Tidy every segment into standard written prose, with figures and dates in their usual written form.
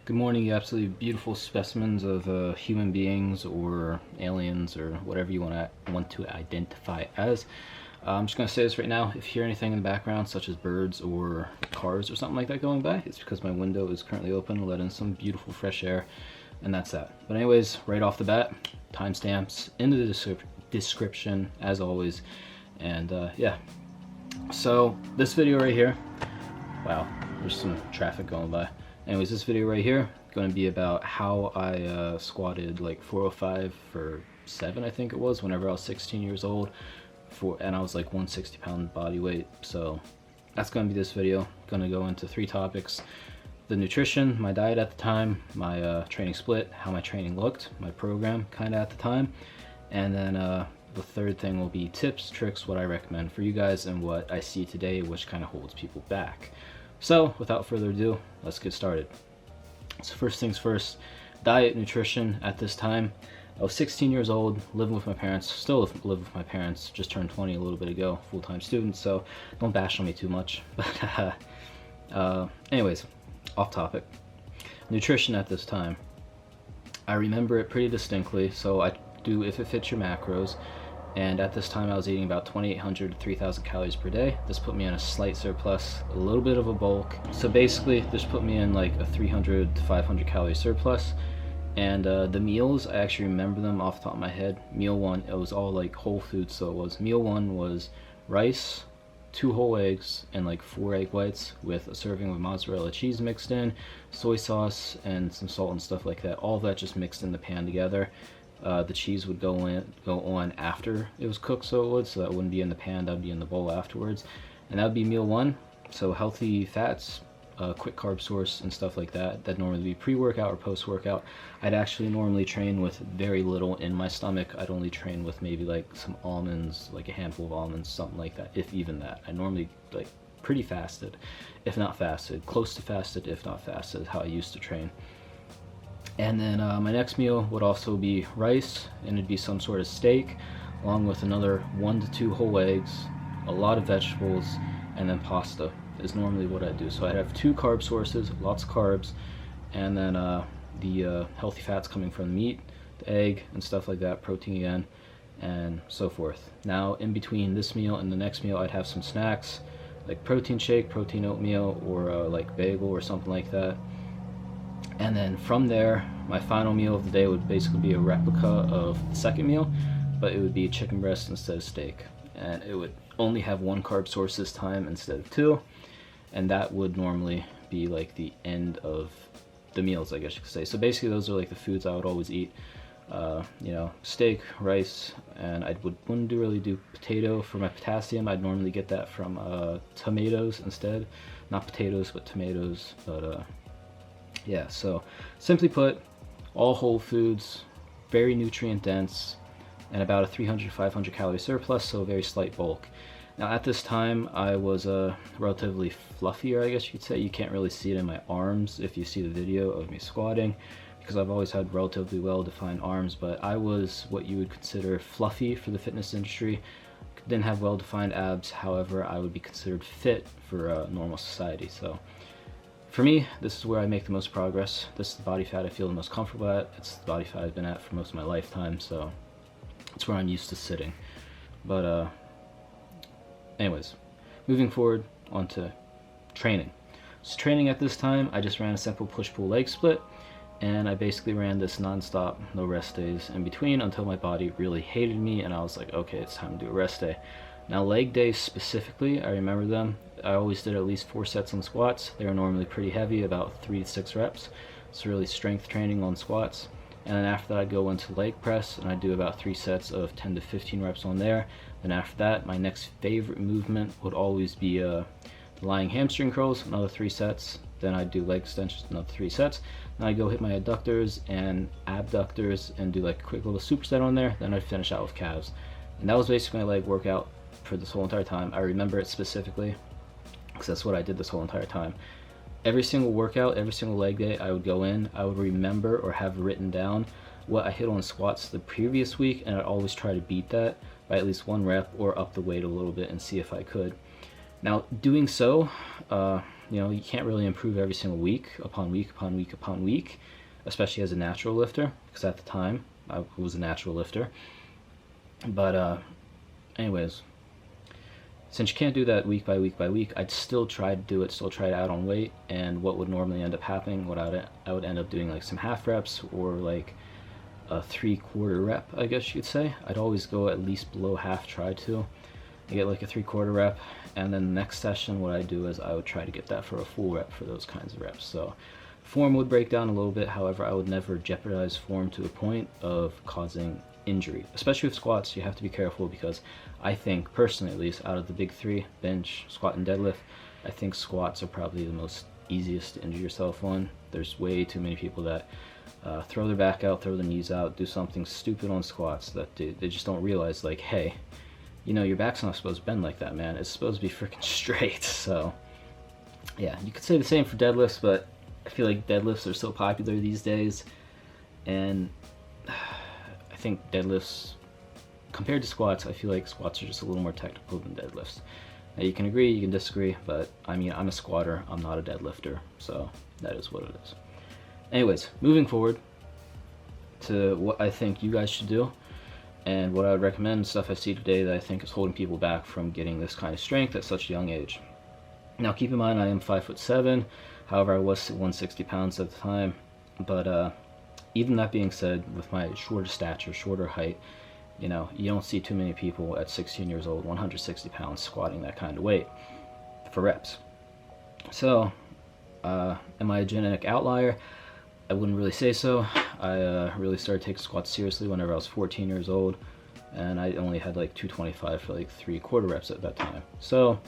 Good morning, you absolutely beautiful specimens of human beings or aliens or whatever you want to identify as. I'm just going to say this right now. If you hear anything in the background, such as birds or cars or something like that going by, it's because my window is currently open, let in some beautiful fresh air, and that's that. But anyways, right off the bat, timestamps in the description, as always. And yeah, so this video right here, wow, there's some traffic going by. Anyways, this video right here going to be about how I squatted like 405 for 7, I think it was, whenever I was 16 years old, and I was like 160-pound body weight. So that's going to be this video. Going to go into 3 topics: the nutrition, my diet at the time, my training split, how my training looked, my program kind of at the time, and then the third thing will be tips, tricks, what I recommend for you guys, and what I see today, which kind of holds people back. So without further ado, let's get started. So first things first, diet, nutrition. At this time, I was 16 years old, living with my parents, still live with my parents, just turned 20 a little bit ago, full-time student, so don't bash on me too much. But anyways, off topic. Nutrition at this time. I remember it pretty distinctly, so I do If It Fits Your Macros. And at this time I was eating about 2,800 to 3,000 calories per day. This put me in a slight surplus, a little bit of a bulk. So basically this put me in like a 300 to 500 calorie surplus. And the meals, I actually remember them off the top of my head. Meal 1, it was all like whole foods, so it was meal 1 was rice, 2 whole eggs, and like 4 egg whites with a serving of mozzarella cheese mixed in, soy sauce, and some salt and stuff like that. All of that just mixed in the pan together. The cheese would go on after it was cooked, so that wouldn't be in the pan, that would be in the bowl afterwards. And that would be meal 1. So healthy fats, quick carb source and stuff like that. That'd normally be pre-workout or post-workout. I'd actually normally train with very little in my stomach. I'd only train with maybe like some almonds, like a handful of almonds, something like that, if even that. I normally like pretty fasted, if not fasted, close to fasted, if not fasted, is how I used to train. And then my next meal would also be rice, and it'd be some sort of steak, along with another 1 to 2 whole eggs, a lot of vegetables, and then pasta is normally what I do. So I'd have 2 carb sources, lots of carbs, and then the healthy fats coming from the meat, the egg, and stuff like that, protein again, and so forth. Now, in between this meal and the next meal, I'd have some snacks, like protein shake, protein oatmeal, or like bagel or something like that. And then from there, my final meal of the day would basically be a replica of the second meal, but it would be chicken breast instead of steak. And it would only have 1 carb source this time instead of 2. And that would normally be like the end of the meals, I guess you could say. So basically those are like the foods I would always eat. You know, steak, rice, and I wouldn't really do potato for my potassium. I'd normally get that from tomatoes instead. Not potatoes, but tomatoes. But yeah, so simply put, all whole foods, very nutrient dense, and about a 300 to 500 calorie surplus, so a very slight bulk. Now at this time I was relatively fluffier, I guess you could say. You can't really see it in my arms if you see the video of me squatting, because I've always had relatively well defined arms, but I was what you would consider fluffy for the fitness industry. Didn't have well defined abs, however I would be considered fit for normal society. So for me, this is where I make the most progress. This is the body fat I feel the most comfortable at. It's the body fat I've been at for most of my lifetime, so it's where I'm used to sitting. But anyways, moving forward onto training. So training at this time, I just ran a simple push-pull leg split, and I basically ran this non-stop, no rest days in between, until my body really hated me and I was like, okay, it's time to do a rest day. Now leg days specifically, I remember them. I always did at least 4 sets on squats. They were normally pretty heavy, about 3 to 6 reps. It's really strength training on squats. And then after that I'd go into leg press, and I'd do about 3 sets of 10 to 15 reps on there. Then after that, my next favorite movement would always be lying hamstring curls, another 3 sets. Then I'd do leg extensions, another 3 sets. Then I'd go hit my adductors and abductors and do like a quick little superset on there. Then I'd finish out with calves. And that was basically my leg workout for this whole entire time. I remember it specifically because that's what I did this whole entire time. Every single workout, every single leg day I would go in, I would remember or have written down what I hit on squats the previous week, and I'd always try to beat that by at least 1 rep or up the weight a little bit and see if I could. Now doing so, You know, you can't really improve every single week upon week upon week upon week, especially as a natural lifter, because at the time I was a natural lifter. But anyways, since you can't do that week by week by week, I'd still try to do it, still try to add on weight. And what would normally end up happening, I would end up doing like some half reps or like a 3/4 rep, I guess you could say. I'd always go at least below half, try to. I get like a 3/4 rep, and then the next session what I do is I would try to get that for a full rep for those kinds of reps. So form would break down a little bit, however I would never jeopardize form to the point of causing injury. Especially with squats, you have to be careful, because I think, personally at least, out of the big three, bench, squat, and deadlift, I think squats are probably the most easiest to injure yourself on. There's way too many people that throw their back out, throw their knees out, do something stupid on squats that they just don't realize, like, hey, you know, your back's not supposed to bend like that, man. It's supposed to be freaking straight. So yeah, you could say the same for deadlifts, but I feel like deadlifts are so popular these days, and I think deadlifts, compared to squats, I feel like squats are just a little more technical than deadlifts. Now, you can agree, you can disagree, but I mean, I'm a squatter, I'm not a deadlifter, so that is what it is. Anyways, moving forward to what I think you guys should do, and what I would recommend, stuff I see today that I think is holding people back from getting this kind of strength at such a young age. Now, keep in mind, I am 5'7", however, I was 160 pounds at the time, but even that being said, with my shorter stature, shorter height, you know, you don't see too many people at 16 years old, 160 pounds, squatting that kind of weight for reps. So, am I a genetic outlier? I wouldn't really say so. I really started taking squats seriously whenever I was 14 years old, and I only had like 225 for like 3/4 reps at that time. So,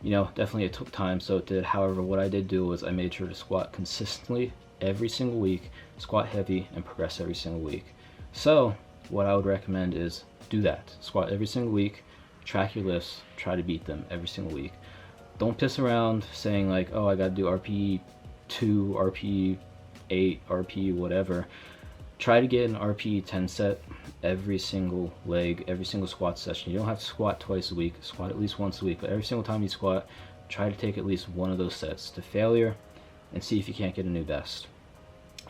you know, definitely it took time, so it did. However, what I did do was I made sure to squat consistently every single week, squat heavy, and progress every single week. So, what I would recommend is do that. Squat every single week, track your lifts, try to beat them every single week. Don't piss around saying like, oh, I gotta do RP 2, RP 8, RP whatever. Try to get an RP 10 set every single leg, every single squat session. You don't have to squat twice a week, squat at least once a week, but every single time you squat, try to take at least one of those sets to failure and see if you can't get a new best.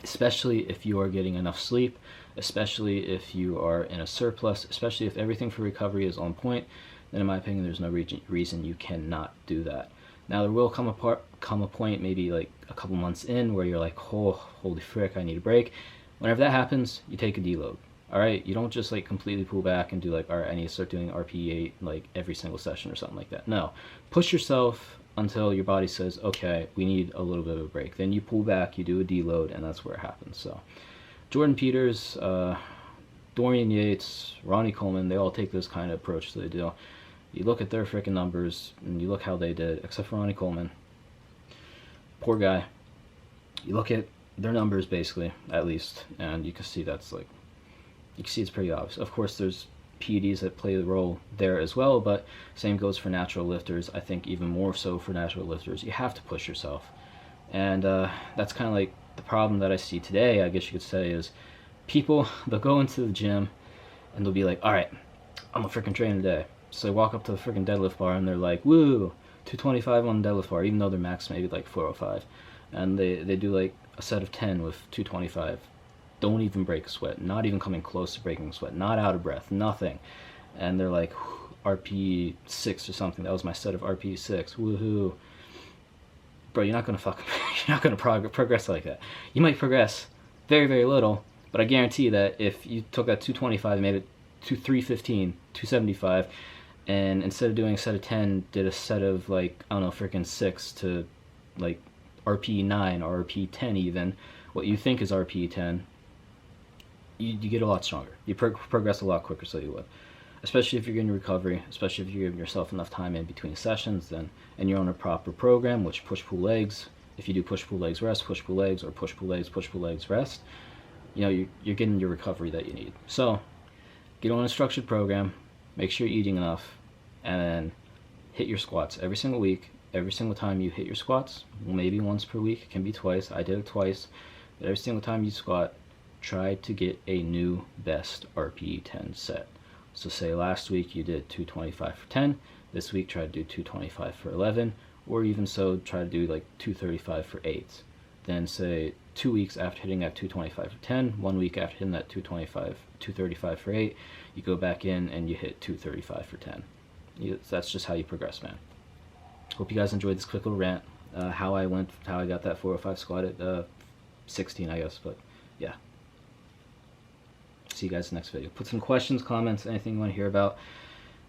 Especially if you are getting enough sleep, especially if you are in a surplus, especially if everything for recovery is on point, then in my opinion there's no reason you cannot do that. Now there will come a point, maybe like a couple months in, where you're like, oh, holy frick, I need a break. Whenever that happens, you take a deload. Alright, you don't just like completely pull back and do like, alright, I need to start doing RP8 like every single session or something like that. No, push yourself until your body says, okay, we need a little bit of a break. Then you pull back, you do a deload, and that's where it happens. So Jordan Peters, Dorian Yates, Ronnie Coleman, they all take this kind of approach that they do. You look at their freaking numbers, and you look how they did, except for Ronnie Coleman. Poor guy. You look at their numbers, basically, at least, and you can see that's like, you can see it's pretty obvious. Of course, there's PEDs that play the role there as well, but same goes for natural lifters. I think even more so for natural lifters. You have to push yourself. And that's kind of like the problem that I see today, I guess you could say, is people, they'll go into the gym and they'll be like, alright, I'm a freaking train today. So they walk up to the freaking deadlift bar and they're like, woo, 225 on the deadlift bar, even though their max maybe like 405. And they do like a set of 10 with 225. Don't even break a sweat, not even coming close to breaking a sweat, not out of breath, nothing. And they're like, RP 6 or something, that was my set of RP 6, woohoo. Bro, you're not gonna you're not gonna progress like that. You might progress very, very little, but I guarantee that if you took that 225 and made it to 315, 275, and instead of doing a set of 10, did a set of like, I don't know, freaking 6 to like RP 9 or RP 10 even, what you think is RP 10, you get a lot stronger. You progress a lot quicker, so you would. Especially if you're getting recovery, especially if you're giving yourself enough time in between sessions, then, and you're on a proper program, which push-pull legs, if you do push-pull legs rest, push-pull legs, or push-pull legs rest, you know, you're getting your recovery that you need. So get on a structured program, make sure you're eating enough, and then hit your squats every single week. Every single time you hit your squats, maybe once per week, it can be twice, I did it twice, but every single time you squat, try to get a new best RPE 10 set. So say last week you did 225 for 10, this week try to do 225 for 11, or even so, try to do like 235 for 8s. Then say 2 weeks after hitting that 225 for 10, 1 week after hitting that 235 for 8, you go back in and you hit 235 for 10. That's just how you progress, man. Hope you guys enjoyed this quick little rant. How I got that 405 squat at 16, I guess. But yeah, see you guys in the next video. Put some questions, comments, anything you want to hear about,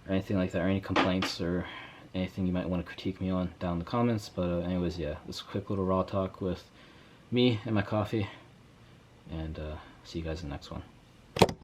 or anything like that, or any complaints, or anything you might want to critique me on down in the comments. But anyways, yeah, this quick little raw talk with me and my coffee, and see you guys in the next one.